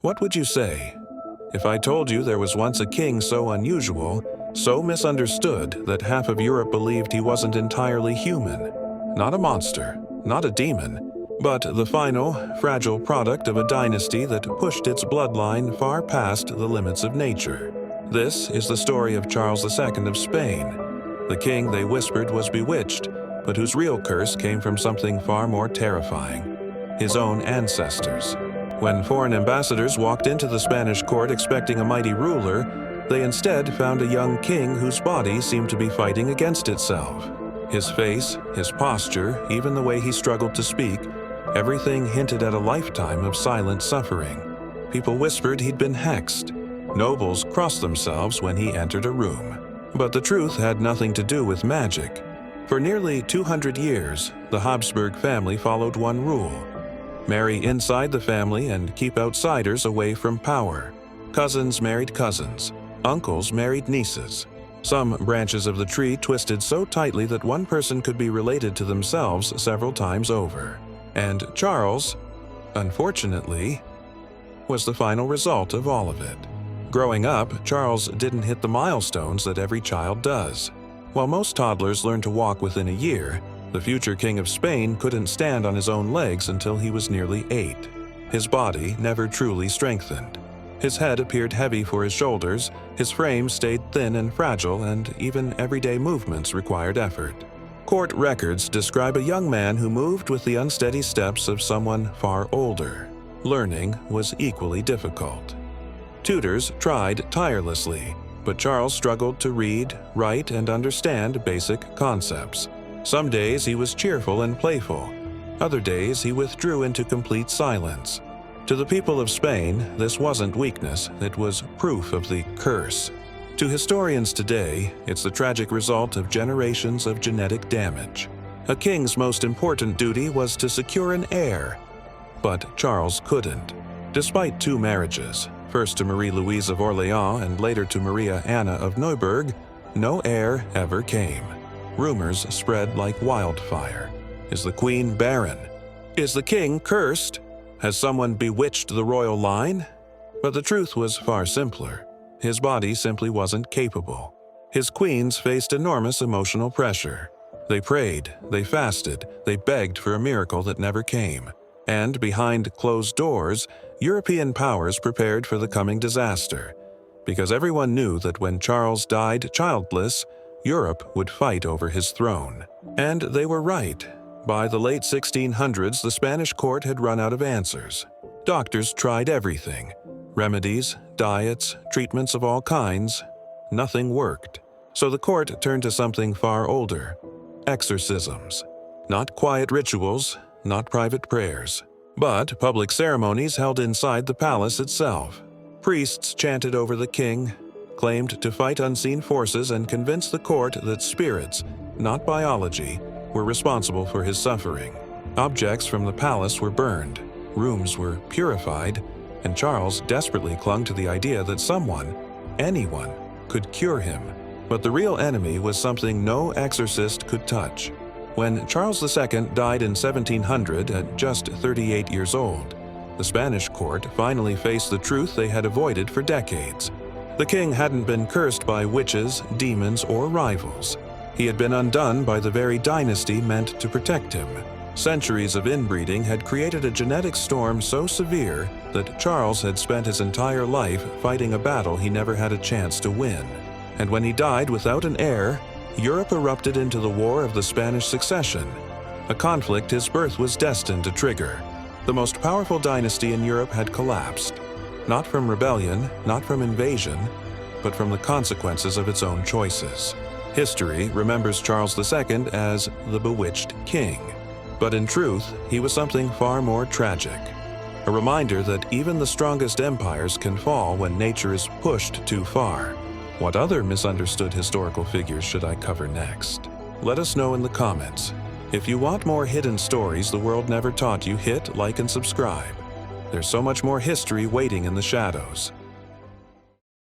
What would you say if I told you there was once a king so unusual, so misunderstood that half of Europe believed he wasn't entirely human? Not a monster, not a demon, but the final, fragile product of a dynasty that pushed its bloodline far past the limits of nature. This is the story of Charles II of Spain, the king they whispered was bewitched, but whose real curse came from something far more terrifying: his own ancestors. When foreign ambassadors walked into the Spanish court expecting a mighty ruler, they instead found a young king whose body seemed to be fighting against itself. His face, his posture, even the way he struggled to speak, everything hinted at a lifetime of silent suffering. People whispered he'd been hexed. Nobles crossed themselves when he entered a room. But the truth had nothing to do with magic. For nearly 200 years, the Habsburg family followed one rule: marry inside the family and keep outsiders away from power. Cousins married cousins. Uncles married nieces. Some branches of the tree twisted so tightly that one person could be related to themselves several times over. And Charles, unfortunately, was the final result of all of it. Growing up, Charles didn't hit the milestones that every child does. While most toddlers learn to walk within a year, the future King of Spain couldn't stand on his own legs until he was nearly 8. His body never truly strengthened. His head appeared heavy for his shoulders, his frame stayed thin and fragile, and even everyday movements required effort. Court records describe a young man who moved with the unsteady steps of someone far older. Learning was equally difficult. Tutors tried tirelessly, but Charles struggled to read, write, and understand basic concepts. Some days he was cheerful and playful. Other days he withdrew into complete silence. To the people of Spain, this wasn't weakness, it was proof of the curse. To historians today, it's the tragic result of generations of genetic damage. A king's most important duty was to secure an heir, but Charles couldn't. Despite 2 marriages, first to Marie Louise of Orléans and later to Maria Anna of Neuburg, no heir ever came. Rumors spread like wildfire. Is the queen barren? Is the king cursed? Has someone bewitched the royal line? But the truth was far simpler. His body simply wasn't capable. His queens faced enormous emotional pressure. They prayed, they fasted, they begged for a miracle that never came. And behind closed doors, European powers prepared for the coming disaster, because everyone knew that when Charles died childless, Europe would fight over his throne. And they were right. By the late 1600s, the Spanish court had run out of answers. Doctors tried everything: remedies, diets, treatments of all kinds. Nothing worked. So the court turned to something far older: exorcisms. Not quiet rituals, not private prayers, but public ceremonies held inside the palace itself. Priests chanted over the king, claimed to fight unseen forces, and convince the court that spirits, not biology, were responsible for his suffering. Objects from the palace were burned, rooms were purified, and Charles desperately clung to the idea that someone, anyone, could cure him. But the real enemy was something no exorcist could touch. When Charles II died in 1700 at just 38 years old, the Spanish court finally faced the truth they had avoided for decades. The king hadn't been cursed by witches, demons, or rivals. He had been undone by the very dynasty meant to protect him. Centuries of inbreeding had created a genetic storm so severe that Charles had spent his entire life fighting a battle he never had a chance to win. And when he died without an heir, Europe erupted into the War of the Spanish Succession, a conflict his birth was destined to trigger. The most powerful dynasty in Europe had collapsed, not from rebellion, not from invasion, but from the consequences of its own choices. History remembers Charles II as the bewitched king, but in truth, he was something far more tragic. A reminder that even the strongest empires can fall when nature is pushed too far. What other misunderstood historical figures should I cover next? Let us know in the comments. If you want more hidden stories the world never taught you, hit like and subscribe. There's so much more history waiting in the shadows.